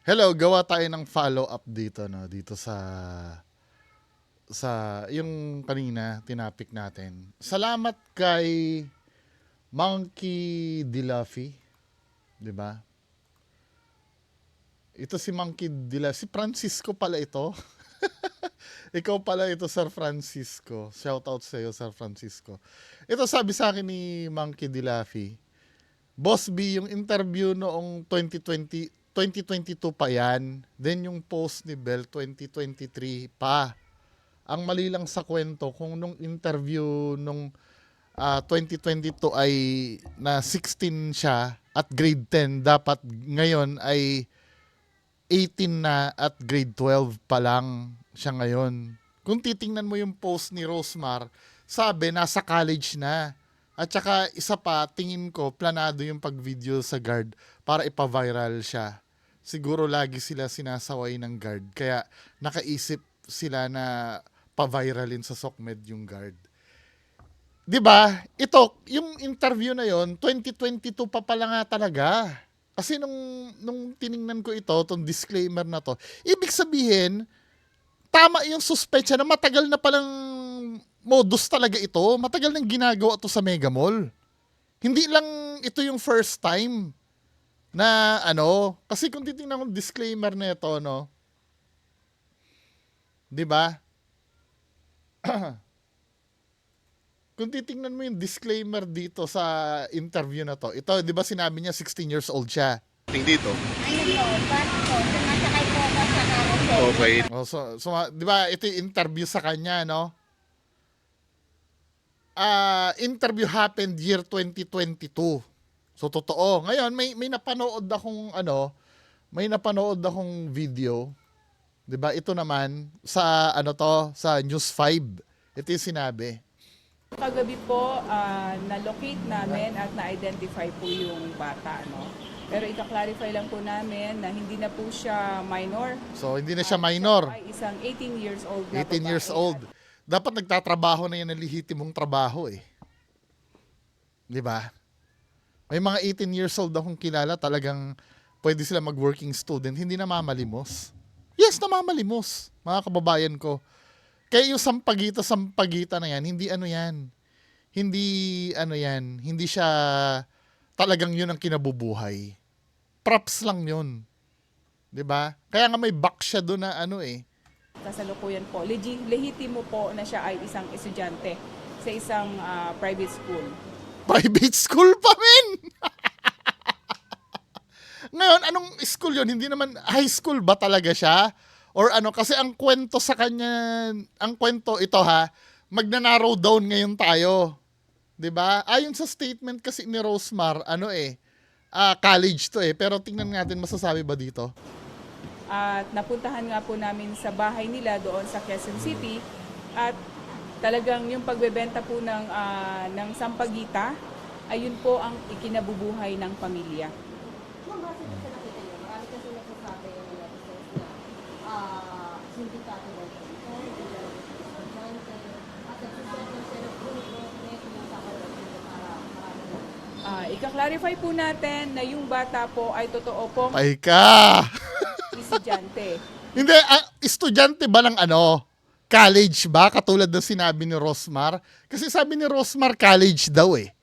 Hello, gawa tayo ng follow-up dito, no? Dito sa yung kanina tinapik natin. Salamat kay Monkey D. Luffy, 'di ba? Ito si Monkey D. Luffy, si Francisco pala ito. Ikaw pala ito, Sir Francisco. Shout out sa iyo, Sir Francisco. Ito sabi sa akin ni Monkey D. Luffy, Boss B, yung interview noong 2022 pa yan. Then yung post ni Bell 2023 pa. Ang mali lang sa kwento, kung nung interview nung 2022 ay na 16 siya at grade 10, dapat ngayon ay 18 na at grade 12 pa lang siya ngayon. Kung titingnan mo yung post ni Rosemar, sabi nasa college na. At saka isa pa, tingin ko, planado yung pag-video sa guard para ipa-viral siya. Siguro lagi sila sinasaway ng guard. Kaya nakaisip sila na pa-viralin sa SOCMED yung guard. 'Di ba? Ito, yung interview na yon 2022 pa pala nga talaga. Kasi nung tiningnan ko ito, tong disclaimer na to, ibig sabihin, tama yung suspecha na matagal na palang modus talaga ito. Matagal nang ginagawa to sa Mega Mall. Hindi lang ito yung first time na ano, kasi kung titingnan ko disclaimer na ito, no, 'di ba? Kung titingnan mo yung disclaimer dito sa interview na to, ito, 'di ba sinabi niya 16 years old siya? Dito. Ano po, bus po, sumasakay po ako sa carousel. Okay. Oh, so 'di ba ito yung interview sa kanya, no? Interview happened year 2022. So totoo. Ngayon may napanood akong may napanood akong video, 'di ba? Ito naman sa sa News 5. Ito yung sinabi. Kagabi po, na-locate namin at na-identify po yung bata, no? Pero ika-clarify lang po namin na hindi na po siya minor. So hindi na siya Siya minor. po ay isang 18 years old na 18 years babae. old. Dapat nagtatrabaho na yan ng lehitimong trabaho eh. 'Di ba? May mga 18 years old akong kilala, talagang pwede sila mag-working student, hindi na mamalimos. Yes, namamalimos, mga kababayan ko. Kaya yung sampagita na yan, hindi ano yan. Hindi ano yan, hindi siya talagang yun ang kinabubuhay. Props lang yun. 'Di ba? Kaya nga may back siya doon na Kasalukuyan po. Lehitimo po na siya ay isang estudyante sa isang private school. private school pa rin. Ngayon, anong school yun? Hindi naman high school ba talaga siya? Or ano, kasi ang kwento sa kanya, ang kwento ito magnanarrow down ngayon tayo. 'Di ba? Ayon sa statement kasi ni Rosemar, college to eh. Pero tingnan natin, masasabi ba dito? At napuntahan nga po namin sa bahay nila doon sa Quezon City at talagang yung pagbebenta po ng sampagita, ayun po ang ikinabubuhay ng pamilya. Ma'am, base po sa nakita niyo, marami kasi nagsasabi yung netizens na sindikato daw po ito, hindi daw estudyante, at nagsasabi sila ng grupo, may sinasakal daw dito para marami daw. Ika-clarify po natin na yung bata po ay totoo pong Ay ka! estudyante. Hindi, estudyante ba ng college ba? Katulad ng sinabi ni Rosmar? Kasi sabi ni Rosmar, college daw eh.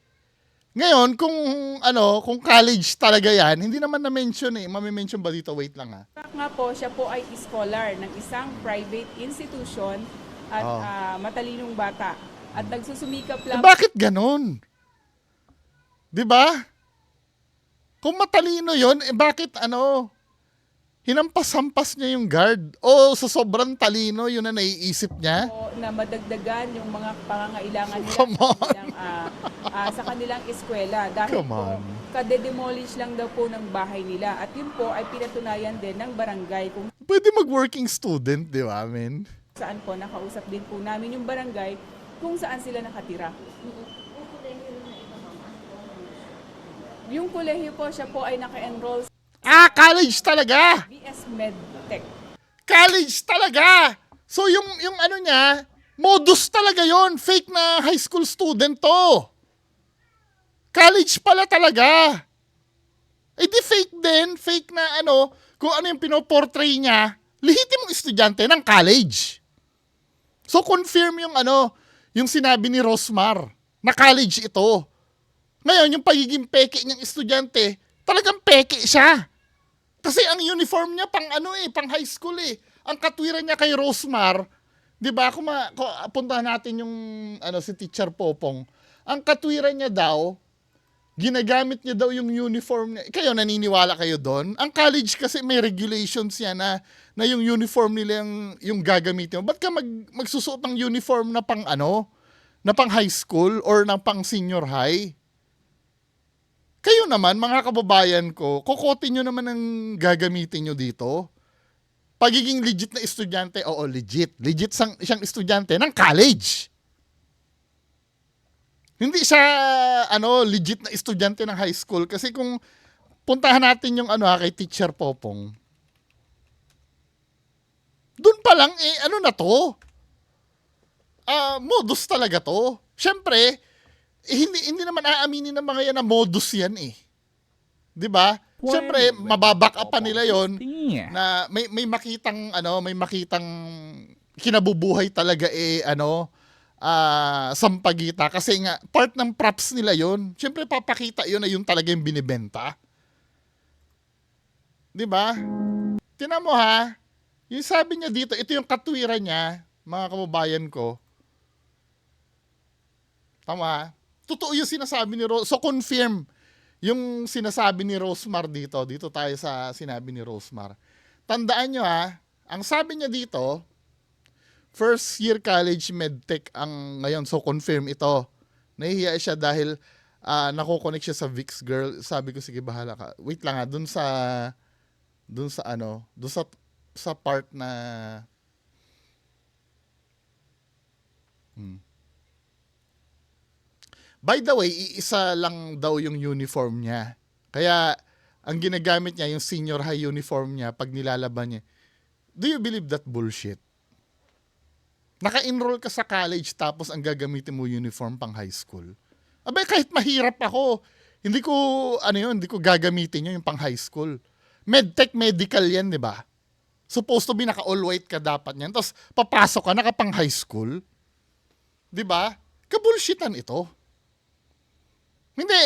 Ngayon, kung college talaga yan, hindi naman na-mention eh. Mami-mention ba dito? Wait lang ha. Fact nga po, siya po ay scholar ng isang private institution at Oh. matalinong bata. At nagsusumikap lang Bakit ganun? 'Di ba? Kung matalino yon, bakit hinampas-hampas niya yung guard? O sa sobrang talino, yun na naiisip niya? po na madagdagan yung mga pangangailangan nila Come sa kanilang eskwela. Dahil Come po, on. kade-demolish lang daw po ng bahay nila. At yun po ay pinatunayan din ng barangay kung Pwede mag-working student, di ba, men? saan po nakausap din po namin yung barangay kung saan sila nakatira. Yung kolehiyo po, siya po ay naka-enroll sa College talaga! BS MedTech. College talaga! So yung niya, modus talaga yon, fake na high school student to. College pala talaga. Eh di fake din, fake na kung ano yung pinoportray niya, lehitimong estudyante ng college. So confirm yung yung sinabi ni Rosmar na college ito. Ngayon, yung pagiging peke niyang estudyante, talagang peke siya. Kasi ang uniform niya pang pang high school eh. Ang katwiran niya kay Rosmar, 'di ba? Kung puntahan natin yung si Teacher Popong. Ang katwiran niya daw, ginagamit niya daw yung uniform niya. Kayo naniniwala kayo doon? Ang college kasi may regulations yan na yung uniform nila yung gagamitin mo. Ba't ka magsusuot ng uniform na pang na pang high school or na pang senior high? Kayo naman, mga kababayan ko, kokotin nyo naman ang gagamitin nyo dito. Pagiging legit na estudyante, oo, legit. Legit siyang estudyante ng college. Hindi siya, legit na estudyante ng high school. Kasi kung puntahan natin yung kay Teacher Popong, dun pa lang, na to? Modus talaga to. Siyempre, hindi naman aaminin ng mga yan na modus yan eh. 'Di ba? Siyempre, mababack up pa nila yon na may makitang kinabubuhay talaga sampagita kasi nga part ng props nila yon. Siyempre papakita yon na yun talaga yung binibenta. 'Di ba? Tingnan mo ha. Yung sabi niya dito, ito yung katwiran niya, mga kababayan ko. Tama ha? Totoo yung sinasabi ni Rosmar. So confirm yung sinasabi ni Rosmar dito. Dito tayo sa sinabi ni Rosmar. Tandaan nyo ang sabi niya dito, first year college medtech ang ngayon. So confirm ito. Nahihiya siya dahil nakokonek siya sa VIX girl. Sabi ko, sige bahala ka. Wait lang dun sa part na By the way, iisa lang daw yung uniform niya. Kaya, ang ginagamit niya, yung senior high uniform niya, pag nilalaban niya. Do you believe that bullshit? Naka-enroll ka sa college, tapos ang gagamitin mo uniform pang high school. Abay, kahit mahirap ako, hindi ko gagamitin yun yung pang high school. Medtech, medical yan, di ba? Supposed to be naka-all white ka dapat niyan. Tapos, papasok ka, naka-pang high school. Di ba? Kabullshitan ito. Hindi,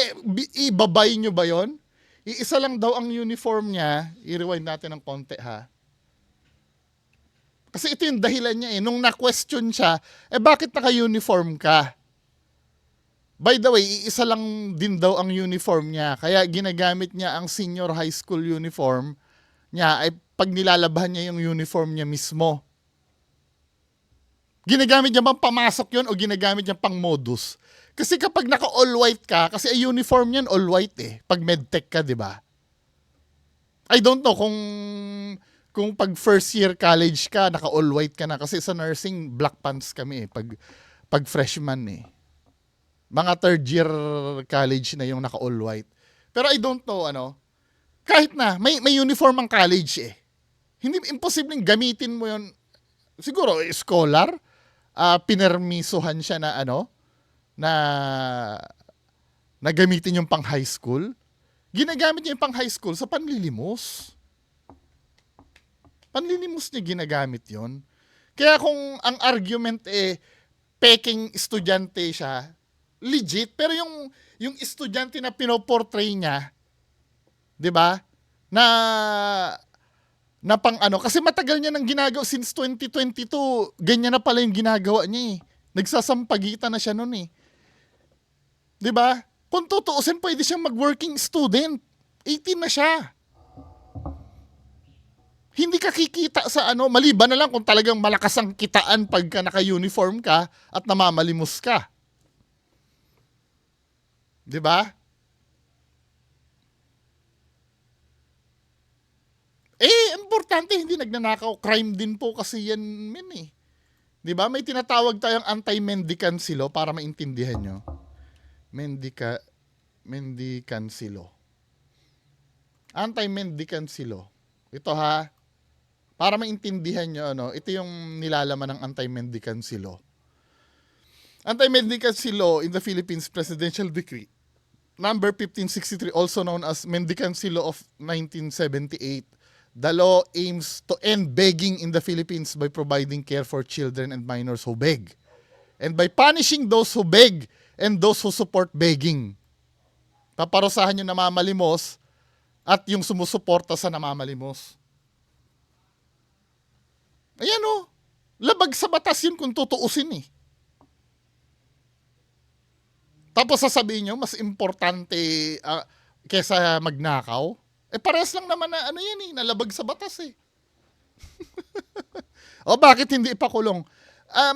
ibabay nyo ba yon? Iisa lang daw ang uniform niya. I-rewind natin ng konti ha. Kasi ito yung dahilan niya Nung na-question siya, bakit naka-uniform ka? By the way, iisa lang din daw ang uniform niya. Kaya ginagamit niya ang senior high school uniform niya ay pag nilalabahan niya yung uniform niya mismo. Ginagamit niya bang pamasok yon o ginagamit niya pang modus? Kasi kapag naka-all white ka, kasi ay uniform niyan all white pag medtech ka, di ba? I don't know kung pag first year college ka, naka-all white ka na. Kasi sa nursing, black pants kami pag freshman Mga third year college na yung naka-all white. Pero I don't know, kahit na, may uniform ang college Hindi imposibleng gamitin mo yon. Siguro, scholar, pinermisuhan siya na na gamitin yung pang high school. Ginagamit niya yung pang high school sa panlilimos. Panlilimos niya ginagamit yon. Kaya kung ang argument peking estudyante siya, legit, pero yung estudyante na pinoportray niya, 'di ba? Na pang kasi matagal niya nang ginagawa since 2022, ganyan na pala yung ginagawa niya Nagsasampagitan na siya noon 'Di ba? Kung tutuusin, pwede siyang mag-working student. 18 na siya. Hindi ka kikita sa maliban na lang kung talagang malakas ang kitaan pagka naka-uniform ka at namamalimos ka. 'Di ba? Importante hindi nagnanakaw. Crime din po kasi yan, men 'Di ba? May tinatawag tayong anti-mendicancy law para maintindihan nyo. Mendicancy law. Anti-mendicancy law. Ito para maintindihan nyo, ito yung nilalaman ng anti-mendicancy law. Anti-mendicancy law in the Philippines Presidential Decree number 1563, also known as Mendicancy Law of 1978, The law aims to end begging in the Philippines by providing care for children and minors who beg, and by punishing those who beg and those who support begging. Paparusahan yung namamalimos at yung sumusuporta sa namamalimos. Ayan o, labag sa batas yun kung tutuusin eh. Tapos sasabihin nyo, mas importante kesa magnakaw. Parehas lang naman na ano yan eh, nalabag sa batas eh. O bakit hindi ipakulong?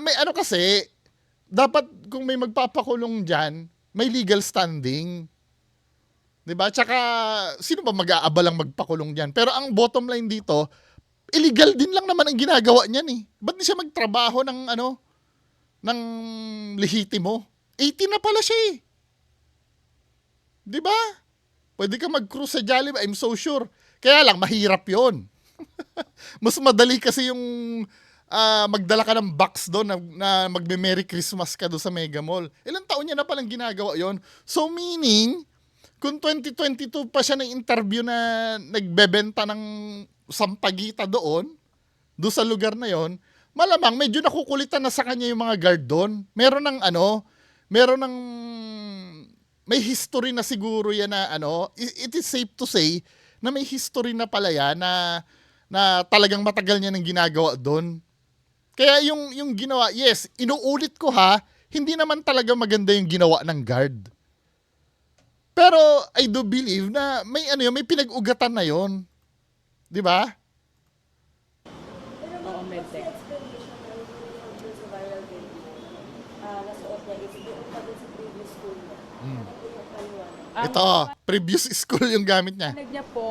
May ano kasi, dapat kung may magpapakulong dyan, may legal standing. Diba? Tsaka, sino ba mag-aabalang magpakulong dyan? Pero ang bottom line dito, illegal din lang naman ang ginagawa niyan eh. Ba't di siya magtrabaho ng ng lehitimo? 18 na pala siya eh. Diba? Pwede ka mag-cruise sa Jollibee, I'm so sure. Kaya lang, mahirap yon. Mas madali kasi yung magdala ka ng box doon na magbe-Merry Christmas ka doon sa Mega Mall. Ilang taon niya na palang ginagawa yon. So meaning, kung 2022 pa siya ng interview na nagbebenta ng sampagita doon sa lugar na yon, malamang medyo nakukulitan na sa kanya yung mga guard doon. Meron ng may history na siguro yan na it is safe to say na may history na pala yan na talagang matagal niya nang ginagawa doon. Kaya yung ginawa, yes, inuulit ko ha, hindi naman talaga maganda yung ginawa ng guard. Pero I do believe na may pinag-ugatan na yon. 'Di ba? Oo, medtech. Explanation ng dun sa viral video, nasuot niya is doon pa dun sa previous school niya. Ano po yung paliwanag? Ito, previous school yung gamit niya. Paliwanag niya po,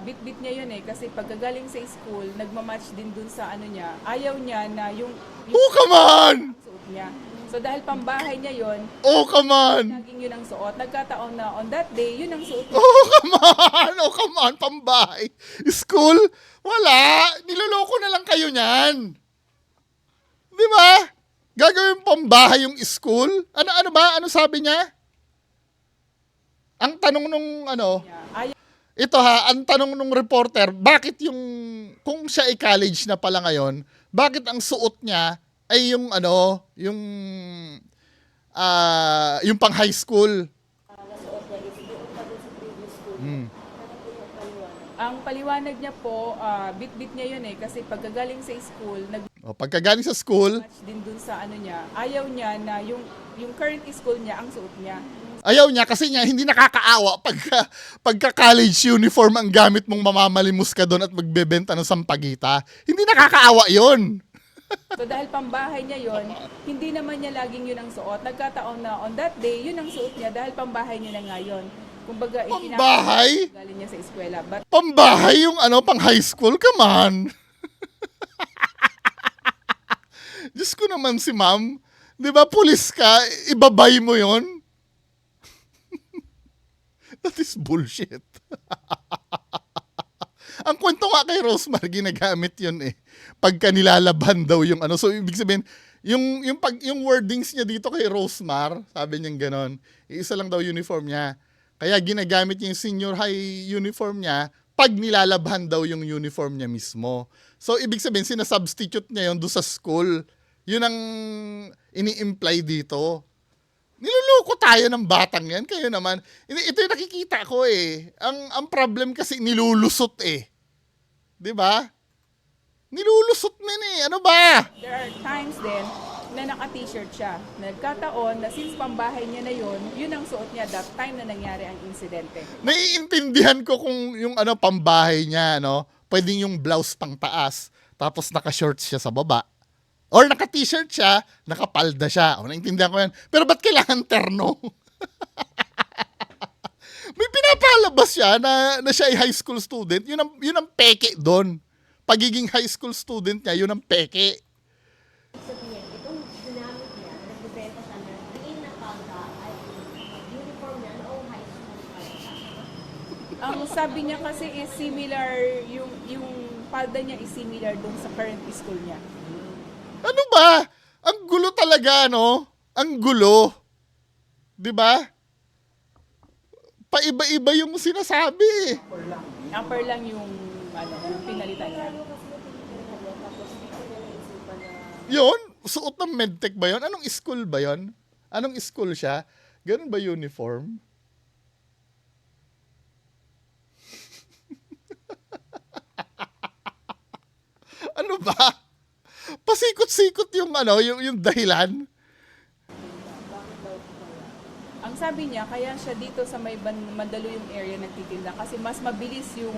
bit-bit niya yun eh, kasi pagkagaling sa school, nagmamatch din dun sa ano niya, ayaw niya na yung Oh, come on! suot niya. So dahil pambahay niya yun, Oh, come on! laging yun ang suot. Nagkataon na on that day, yun ang suot niya. Oh, come on! Oh, come on! Pambahay! School? Wala! Niloloko na lang kayo niyan! Di ba? Gagawin pambahay yung school? Ano ba? Ano sabi niya? Ang tanong nung Ayaw ito ha, ang tanong nung reporter, bakit kung siya ay college na pala ngayon, bakit ang suot niya ay yung pang high school? Nasuot niya is doon pa dun sa previous school niya. Ano po yung paliwanag? Ang paliwanag niya po, bit-bit niya yun eh, kasi pagkagaling sa school, O, pagkagaling sa school, nag-match din dun sa ano niya, ayaw niya na yung current school niya ang suot niya. ayaw niya kasi hindi nakakaawa pagka college uniform ang gamit mong mamamalimos ka doon at magbebenta ng sampagita. Hindi nakakaawa yon. So dahil pambahay niya yon, hindi naman niya laging yun ang suot. Nagkataon na on that day, yun ang suot niya dahil pambahay niya na nga yun. Kumbaga, Pambahay? galing niya sa eskwela. But Pambahay yung pang high school? Come on. Diyos ko naman si ma'am. Di ba, pulis ka, ibabay mo yon. That is bullshit. Ang kwento nga kay Rosmar, ginagamit yun eh. Pagka nilalaban daw yung So, ibig sabihin, yung wordings niya dito kay Rosmar, sabi niya ganon, isa lang daw uniform niya. Kaya ginagamit niya yung senior high uniform niya pag nilalaban daw yung uniform niya mismo. So, ibig sabihin, sinasubstitute niya yun doon sa school. Yun ang ini-imply dito. Niloloko tayo ng batang yan. Kayo naman. Ito yung nakikita ko eh. Ang problem kasi nilulusot eh. 'Di ba? Nilulusot men eh. Ano ba? there are times din na naka-t-shirt siya. Nagkataon na since pambahay niya na yun ang suot niya that time na nangyari ang insidente. Naiintindihan ko kung yung pambahay niya, pwedeng yung blouse pang taas, tapos naka-shorts siya sa baba. Or naka-t-shirt siya, nakapalda siya. Naintindihan ko yan. Pero ba't kailangan terno? May pinapalabas siya na siya ay high school student. Yun ang peke doon. Pagiging high school student niya, yun ang peke. Sabihin, itong ginamit niya, nagbibenta siya ng green na palda ay uniform niya noong high school pa siya. Ang sabi niya kasi is similar, yung palda niya is similar dun sa current school niya. Ano ba? Ang gulo talaga, Ang gulo. 'Di ba? Paiba-iba yung sinasabi. Upper lang yung salita niya. Malayo kasi yung tinitira niya, tapos dito niya naisipan na Yun, suot ng medtech ba yun? Anong school ba yun? Anong school siya? Ganun ba uniform? Ano ba? Pasikot-sikot yung ano, yung dahilan. Ang sabi niya, kaya siya dito sa may Mandaluyong area nagtitinda kasi mas mabilis yung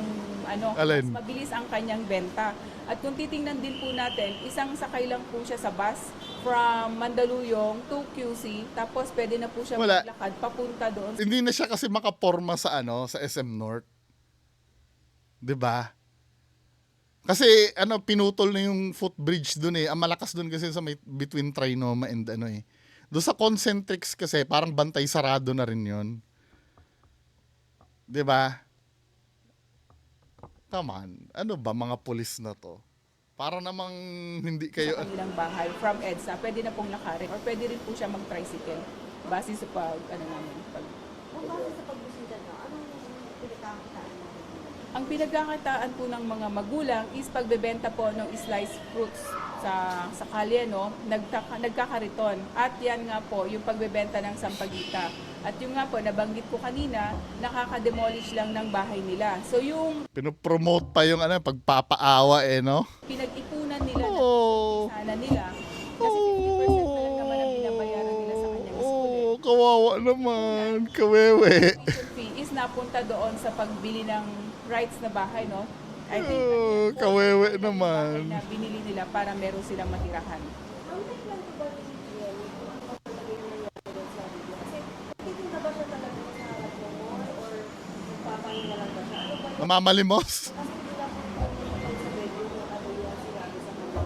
Alin? mas mabilis ang kanyang benta. At kung titingnan din po natin, isang sakay lang po siya sa bus from Mandaluyong to QC, tapos pwede na po siya Wala. maglakad papunta doon. Hindi na siya kasi makaporma sa sa SM North. 'Di ba? Kasi pinutol na yung footbridge doon eh. Ang malakas doon kasi sa may, between Trinoma and doon sa Concentrix kasi parang bantay sarado na rin 'yon. 'Di ba? Come on. Ano ba mga pulis na 'to? Para namang hindi kayo Sa kanilang bahay from EDSA, pwede na pong lakarin or pwede rin po siya mag-tricycle base sa pag kung bakit sa pagbisita niyo, anong pinagkakakitaan mo? Ang pinagkakataan po ng mga magulang is pagbebenta po ng sliced fruits sa kalye, no? Nagkakariton. At yan nga po, yung pagbebenta ng sampagita. At yung nga po, nabanggit ko kanina, nakaka-demolish lang ng bahay nila. So yung pinopromote pa yung pagpapaawa no? pinag-ipunan nila ng Oh. sana nila, kasi 50% na lang naman ang binabayaran nila sa kanyang school. Oh, kawawa naman. Kawewe. Tuition fee is napunta doon sa pagbili ng rights na bahay, no? I think Oh, kawewe naman. na binili nila para meron silang matirahan. Ang plan ko ba ni Jenny kung ano talaga yung nangyari doon sa video? Kasi titinda ba siya talaga sa harap mo or nagpapahinga lang ba siya? Ano ba yun? Namamalimos. Kasi hindi lang kung sa video kung ano yung sinabi sa kanya.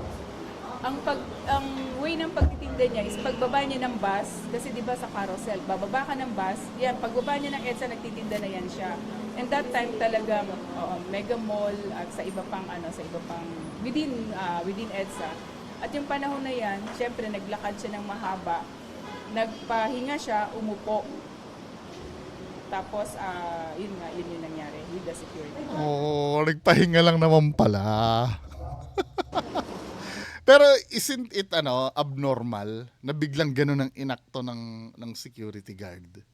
Ang way ng pagtitinda niya is pagbaba niya ng bus, kasi di ba sa carousel, bababa ka ng bus, yan, pagbaba niya ng EDSA, nagtitinda na yan siya. And that time talagang Mega Mall at sa iba pang within EDSA. At yung panahon na yan, syempre naglakad siya ng mahaba, nagpahinga siya, umupo. Tapos yun yung nangyari with the security. Oh, nagpahinga lang naman pala. Pero isn't it abnormal na biglang ganun ang inakto ng security guard?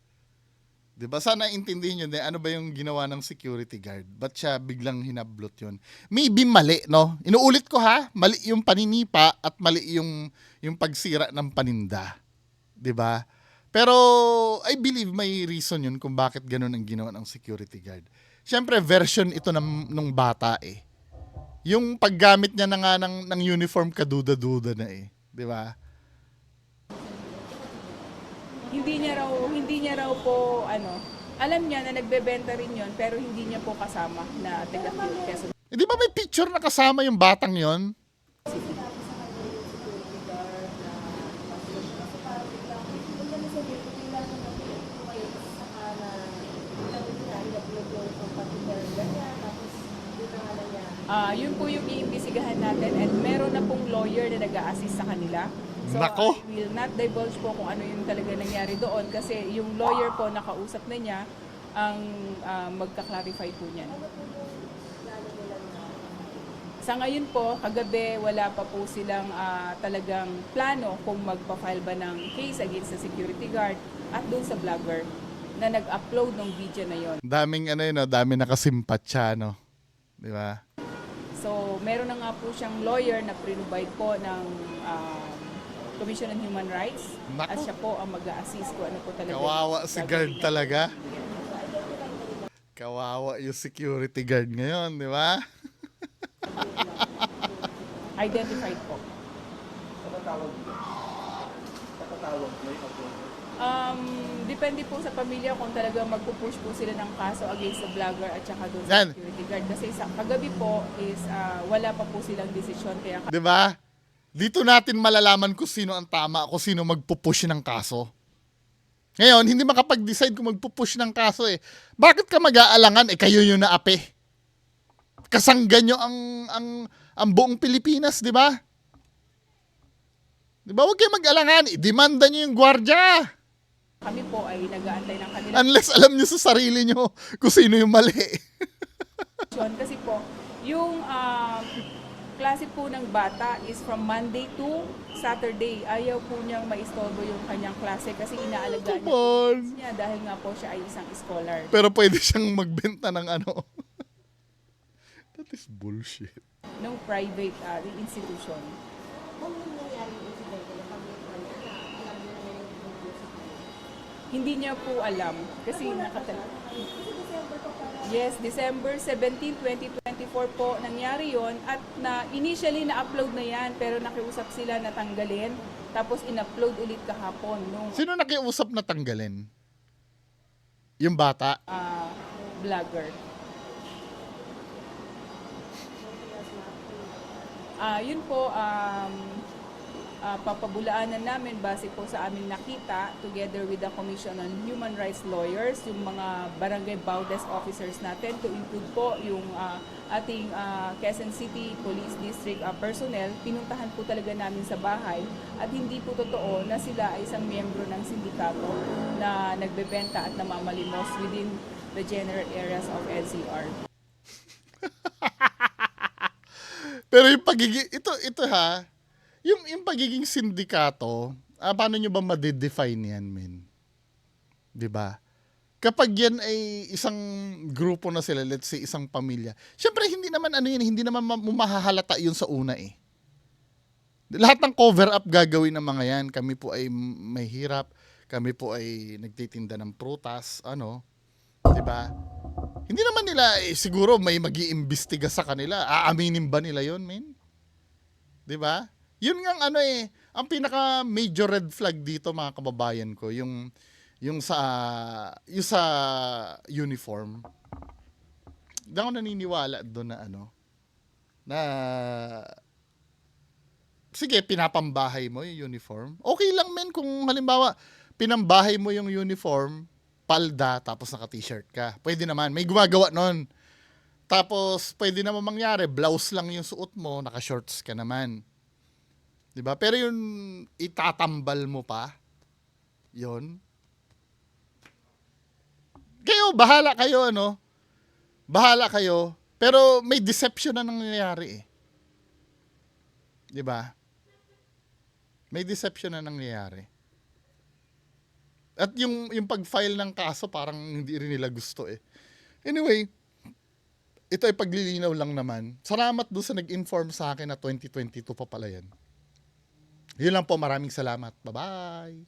'Di ba? Sana intindihin niyo din ano ba yung ginawa ng security guard. Ba't siya biglang hinablot 'yon? Maybe mali, no? Inuulit ko ha, mali yung paninipa at mali yung pagsira ng paninda. 'Di ba? Pero I believe may reason 'yun kung bakit ganun ang ginawa ng security guard. Siyempre version ito ng bata eh. Yung paggamit niya na nga ng uniform kaduda-duda na eh, 'di ba? Hindi niya raw po alam niya na nagbebenta rin yon pero hindi niya po kasama na taga Quezon Eh, di ba may picture na kasama yung batang 'yon? Yun po yung iimbisigahan natin at meron na pong lawyer na nag-a-assist sa kanila. So Nako. I will not divulge po kung ano yung talaga nangyari doon kasi yung lawyer po nakausap na niya ang magka-clarify po niyan. Sa ngayon po, kagabi wala pa po silang talagang plano kung magpa-file ba ng case against the security guard at doon sa vlogger na nag-upload ng video na yon. Daming dami nakasimpatya, no? 'Di ba? So, meron na nga po siyang lawyer na provide po ng Commission on Human Rights. Nako. At siya po ang mag-a-assist kung ano po talaga. Kawawa si gagawin guard niya. talaga. Kawawa yung security guard ngayon, 'di ba? Identified po. Depende po sa pamilya kung talaga magpupush po sila ng kaso against the vlogger at saka doon sa Yan. security guard. Kasi sa kagabi po is wala pa po silang desisyon. Kaya 'Di ba? Dito natin malalaman kung sino ang tama, kung sino magpupush ng kaso. Ngayon, hindi makapag-decide kung magpupush ng kaso eh. Bakit ka mag-aalangan? Kayo yung naapi. Kasanggan nyo ang buong Pilipinas, di ba? Di ba? Huwag kayo mag-alangan. Demanda nyo yung gwardya. kami po ay nag-aantay ng kanilang Unless alam nyo sa sarili nyo kung sino yung mali. desisyon. Kasi po, Yung klase po ng bata is from Monday to Saturday. Ayaw po niyang maistorbo yung kanyang klase kasi inaalagaan Come niya po yung on. kids niya dahil nga po siya ay isang scholar. Pero pwede siyang magbenta ng ano. That is bullshit. Nung private institution. Kung nung nangyari yung incident na pag-iwan niya, na alam niya na yung video sa kanya. Hindi niya po alam kasi Kasi December pa pala. Yes, December 17, 2024 po nangyari yon at initially na-upload na yan pero nakiusap sila na tanggalin tapos in-upload ulit kahapon nung Sino nakiusap na tanggalin? Yung bata? vlogger. Yun po, papabulaanan namin base po sa aming nakita together with the Commission on Human Rights Lawyers, yung mga barangay Baudes officers natin to include po yung ating Quezon City Police District personnel. Pinuntahan po talaga namin sa bahay at hindi po totoo na sila ay isang miyembro ng sindikato na nagbebenta at namamalimos within the general areas of NCR. Pero yung pagiging, ito ha, yung pagiging sindikato, paano nyo ba ma-define yan, men? 'Di ba? Kapag yan ay isang grupo na sila, let's say isang pamilya, syempre hindi naman hindi naman mahahalata yun sa una eh. Lahat ng cover up gagawin ng mga yan. Kami po ay may hirap, kami po ay nagtitinda ng prutas, 'di ba? Hindi naman nila siguro may mag-iimbestiga sa kanila. Aaminin ba nila yon, men? 'Di ba? Yun ngang ang pinaka major red flag dito mga kababayan ko, yung sa uniform. Hindi ako naniniwala doon na na sige, pinapambahay mo yung uniform. Okay lang men kung halimbawa pinambahay mo yung uniform, palda, tapos naka-t-shirt ka. Pwede naman. May gumagawa nun. Tapos, pwede naman mangyari, blouse lang yung suot mo, naka-shorts ka naman. 'Di ba? Pero yung itatambal mo pa, yun. Kayo, bahala kayo, Bahala kayo. Pero may deception na nangyayari eh. 'Di ba? May deception na nangyayari. At yung pag-file ng kaso, parang hindi rin nila gusto eh. Anyway, ito ay paglilinaw lang naman. Salamat doon sa nag-inform sa akin na 2022 pa pala yan. Yun lang po, maraming salamat. Bye-bye!